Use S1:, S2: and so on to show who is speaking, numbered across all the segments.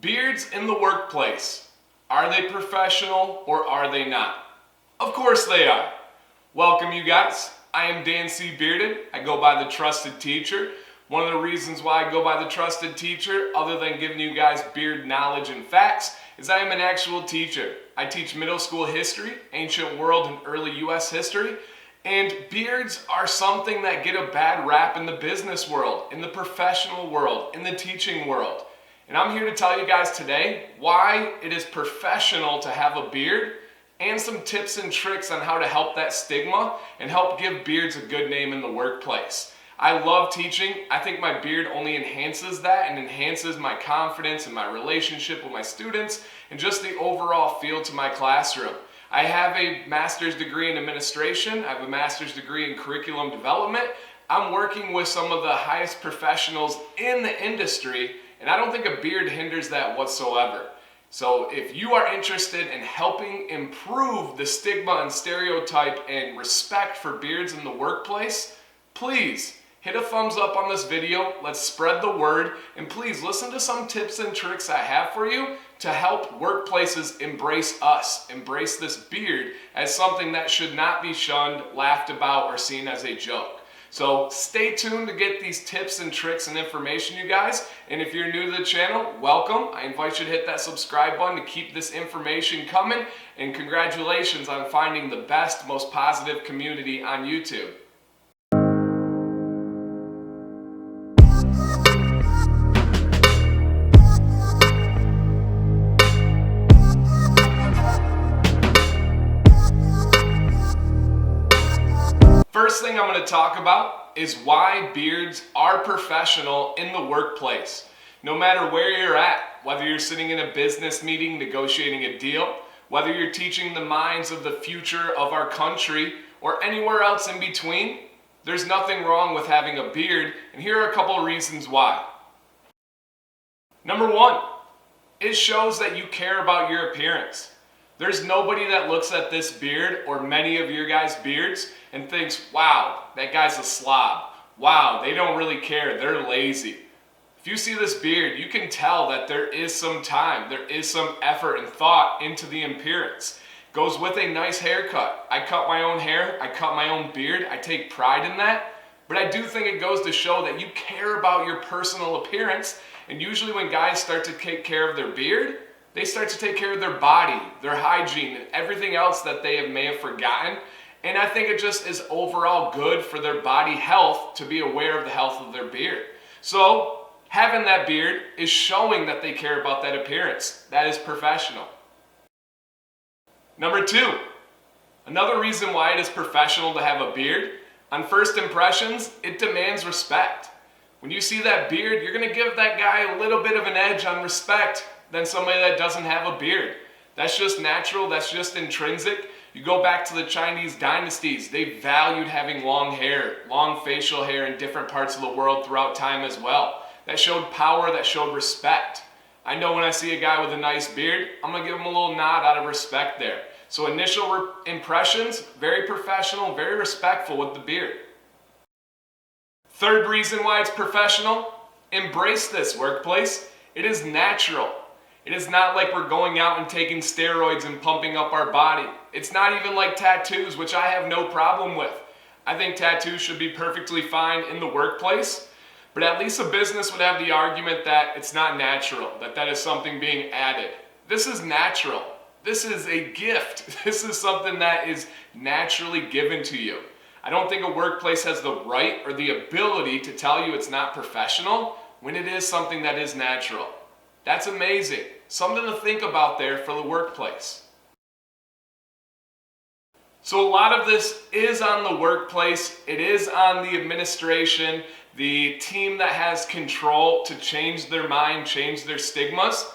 S1: Beards in the workplace. Are they professional or are they not? Of course they are. Welcome you guys. I am Dan C. Bearded. I go by the Trusted Teacher. One of the reasons why I go by the Trusted Teacher, other than giving you guys beard knowledge and facts, is I am an actual teacher. I teach middle school history, ancient world and early U.S. history, and beards are something that get a bad rap in the business world, in the professional world, in the teaching world. And I'm here to tell you guys today why it is professional to have a beard and some tips and tricks on how to help that stigma and help give beards a good name in the workplace. I love teaching. I think my beard only enhances that and enhances my confidence and my relationship with my students and just the overall feel to my classroom. I have a master's degree in administration. I have a master's degree in curriculum development. I'm working with some of the highest professionals in the industry, and I don't think a beard hinders that whatsoever. So if you are interested in helping improve the stigma and stereotype and respect for beards in the workplace, please hit a thumbs up on this video. Let's spread the word, and please listen to some tips and tricks I have for you to help workplaces embrace us, embrace this beard as something that should not be shunned, laughed about, or seen as a joke. So stay tuned to get these tips and tricks and information, you guys. And if you're new to the channel, welcome. I invite you to hit that subscribe button to keep this information coming. And congratulations on finding the best, most positive community on YouTube. First thing I'm going to talk about is why beards are professional in the workplace. No matter where you're at, whether you're sitting in a business meeting negotiating a deal, whether you're teaching the minds of the future of our country, or anywhere else in between, there's nothing wrong with having a beard, and here are a couple of reasons why. Number one, it shows that you care about your appearance. There's nobody that looks at this beard or many of your guys' beards and thinks, wow, that guy's a slob. Wow, they don't really care. They're lazy. If you see this beard, you can tell that there is some time, there is some effort and thought into the appearance. Goes with a nice haircut. I cut my own hair. I cut my own beard. I take pride in that. But I do think it goes to show that you care about your personal appearance. And usually when guys start to take care of their beard, they start to take care of their body, their hygiene, and everything else that they may have forgotten. And I think it just is overall good for their body health to be aware of the health of their beard. So having that beard is showing that they care about that appearance. That is professional. Number two, another reason why it is professional to have a beard, on first impressions, it demands respect. When you see that beard, you're going to give that guy a little bit of an edge on respect than somebody that doesn't have a beard. That's just natural, that's just intrinsic. You go back to the Chinese dynasties, they valued having long hair, long facial hair in different parts of the world throughout time as well. That showed power, that showed respect. I know when I see a guy with a nice beard, I'm gonna give him a little nod out of respect there. So initial impressions, very professional, very respectful with the beard. Third reason why it's professional, embrace this workplace. It is natural. It is not like we're going out and taking steroids and pumping up our body. It's not even like tattoos, which I have no problem with. I think tattoos should be perfectly fine in the workplace, but at least a business would have the argument that it's not natural, that is something being added. This is natural. This is a gift. This is something that is naturally given to you. I don't think a workplace has the right or the ability to tell you it's not professional when it is something that is natural. That's amazing. Something to think about there for the workplace. So a lot of this is on the workplace. It is on the administration, the team that has control to change their mind, change their stigmas.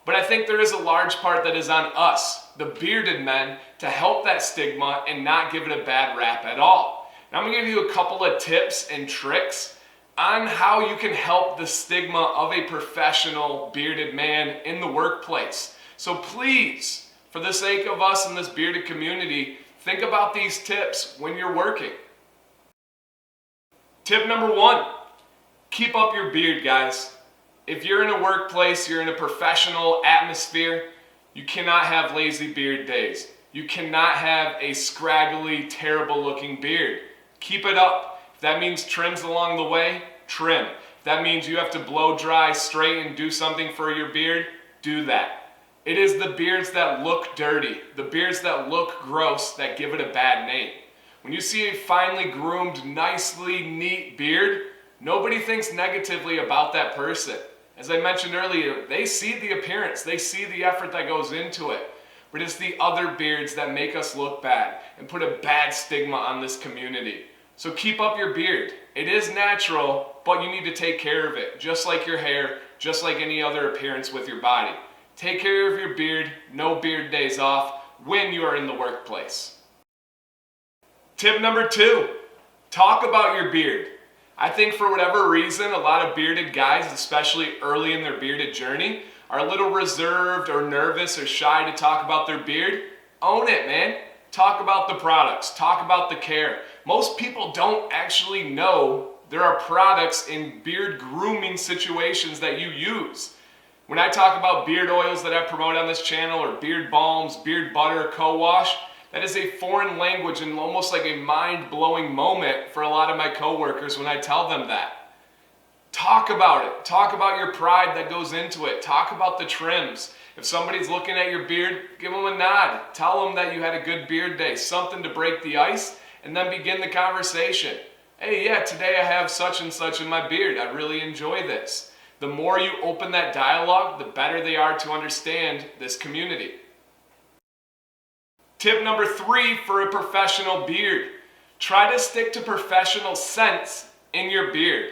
S1: But I think there is a large part that is on us, the bearded men, to help that stigma and not give it a bad rap at all. Now I'm going to give you a couple of tips and tricks on how you can help the stigma of a professional bearded man in the workplace. So please, for the sake of us in this bearded community, think about these tips when you're working. Tip number one, keep up your beard, guys. If you're in a workplace, you're in a professional atmosphere, you cannot have lazy beard days. You cannot have a scraggly, terrible looking beard. Keep it up. If that means trims along the way, trim. If that means you have to blow dry, straighten, do something for your beard, do that. It is the beards that look dirty, the beards that look gross that give it a bad name. When you see a finely groomed, nicely neat beard, nobody thinks negatively about that person. As I mentioned earlier, they see the appearance, they see the effort that goes into it. But it's the other beards that make us look bad and put a bad stigma on this community. So keep up your beard. It is natural, but you need to take care of it, just like your hair, just like any other appearance with your body. Take care of your beard, no beard days off when you are in the workplace. Tip number 2, talk about your beard. I think for whatever reason, a lot of bearded guys, especially early in their bearded journey, are a little reserved or nervous or shy to talk about their beard. Own it, man. Talk about the products. Talk about the care. Most people don't actually know there are products in beard grooming situations that you use. When I talk about beard oils that I promote on this channel, or beard balms, beard butter, co-wash, that is a foreign language and almost like a mind-blowing moment for a lot of my coworkers when I tell them that. Talk about it. Talk about your pride that goes into it. Talk about the trims. If somebody's looking at your beard, give them a nod. Tell them that you had a good beard day, something to break the ice, and then begin the conversation. Hey, yeah, today I have such and such in my beard. I really enjoy this. The more you open that dialogue, the better they are to understand this community. Tip number 3 for a professional beard. Try to stick to professional scents in your beard.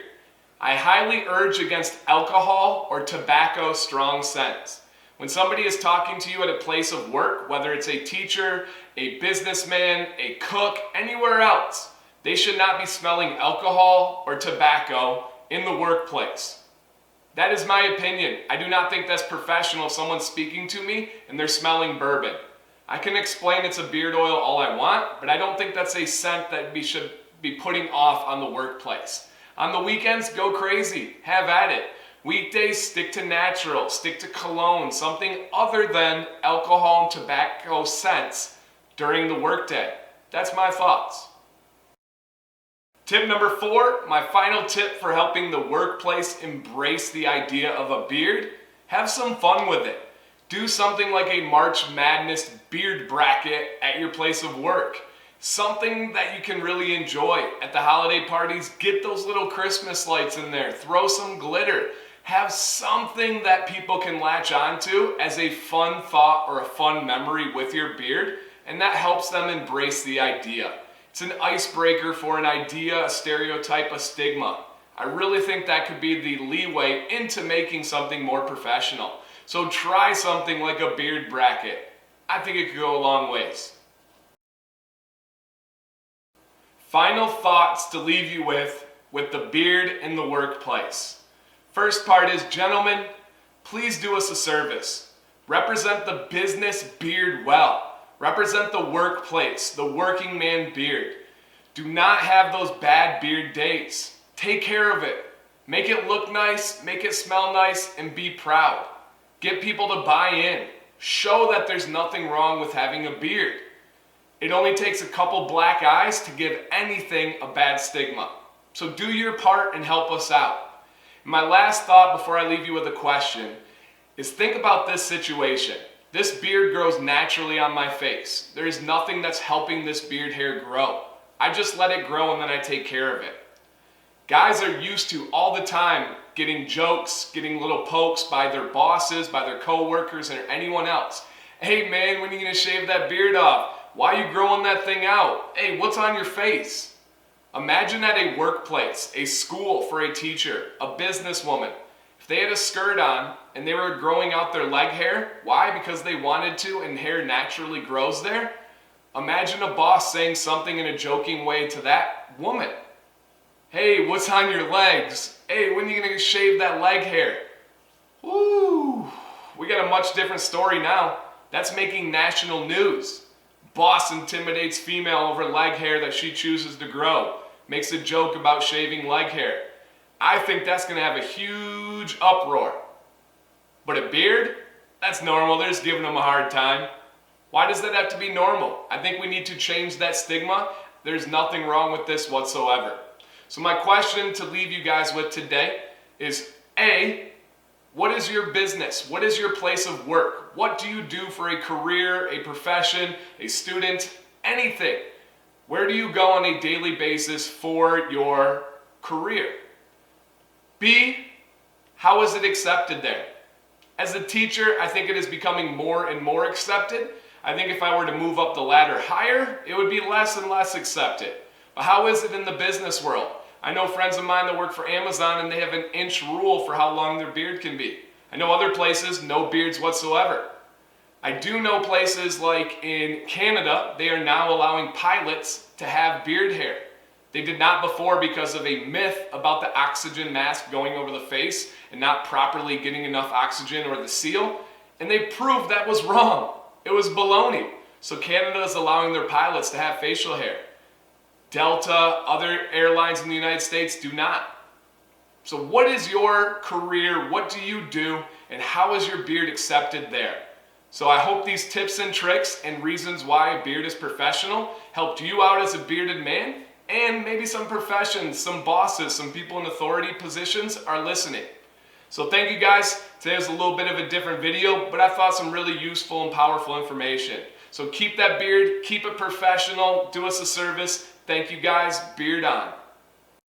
S1: I highly urge against alcohol or tobacco strong scents. When somebody is talking to you at a place of work, whether it's a teacher, a businessman, a cook, anywhere else, they should not be smelling alcohol or tobacco in the workplace. That is my opinion. I do not think that's professional if someone's speaking to me and they're smelling bourbon. I can explain it's a beard oil all I want, but I don't think that's a scent that we should be putting off on the workplace. On the weekends, go crazy. Have at it. Weekdays, stick to natural, stick to cologne, something other than alcohol and tobacco scents during the workday. That's my thoughts. Tip number 4, my final tip for helping the workplace embrace the idea of a beard, have some fun with it. Do something like a March Madness beard bracket at your place of work. Something that you can really enjoy. At the holiday parties, get those little Christmas lights in there. Throw some glitter. Have something that people can latch onto as a fun thought or a fun memory with your beard, and that helps them embrace the idea. It's an icebreaker for an idea, a stereotype, a stigma. I really think that could be the leeway into making something more professional. So try something like a beard bracket. I think it could go a long ways. Final thoughts to leave you with the beard in the workplace. First part is, gentlemen, please do us a service. Represent the business beard well. Represent the workplace, the working man beard. Do not have those bad beard days. Take care of it. Make it look nice, make it smell nice, and be proud. Get people to buy in. Show that there's nothing wrong with having a beard. It only takes a couple black eyes to give anything a bad stigma. So do your part and help us out. My last thought before I leave you with a question is, think about this situation. This beard grows naturally on my face. There is nothing that's helping this beard hair grow. I just let it grow and then I take care of it. Guys are used to all the time getting jokes, getting little pokes by their bosses, by their coworkers, or anyone else. Hey man, when are you gonna shave that beard off? Why are you growing that thing out? Hey, what's on your face? Imagine at a workplace, a school for a teacher, a businesswoman. If they had a skirt on and they were growing out their leg hair, why? Because they wanted to and hair naturally grows there. Imagine a boss saying something in a joking way to that woman. Hey, what's on your legs? Hey, when are you gonna shave that leg hair? Woo! We got a much different story now. That's making national news. Boss intimidates female over leg hair that she chooses to grow. Makes a joke about shaving leg hair. I think that's going to have a huge uproar. But a beard, that's normal. They're just giving them a hard time. Why does that have to be normal? I think we need to change that stigma. There's nothing wrong with this whatsoever. So my question to leave you guys with today is A, what is your business? What is your place of work? What do you do for a career, a profession, a student, anything? Where do you go on a daily basis for your career? B, how is it accepted there? As a teacher, I think it is becoming more and more accepted. I think if I were to move up the ladder higher, it would be less and less accepted. But how is it in the business world? I know friends of mine that work for Amazon and they have an inch rule for how long their beard can be. I know other places, no beards whatsoever. I do know places like in Canada, they are now allowing pilots to have beard hair. They did not before because of a myth about the oxygen mask going over the face and not properly getting enough oxygen or the seal. And they proved that was wrong. It was baloney. So Canada is allowing their pilots to have facial hair. Delta, other airlines in the United States do not. So what is your career? What do you do? And how is your beard accepted there? So I hope these tips and tricks and reasons why a beard is professional helped you out as a bearded man, and maybe some professions, some bosses, some people in authority positions are listening. So thank you guys. Today was a little bit of a different video, but I thought some really useful and powerful information. So keep that beard, keep it professional, do us a service. Thank you guys. Beard on.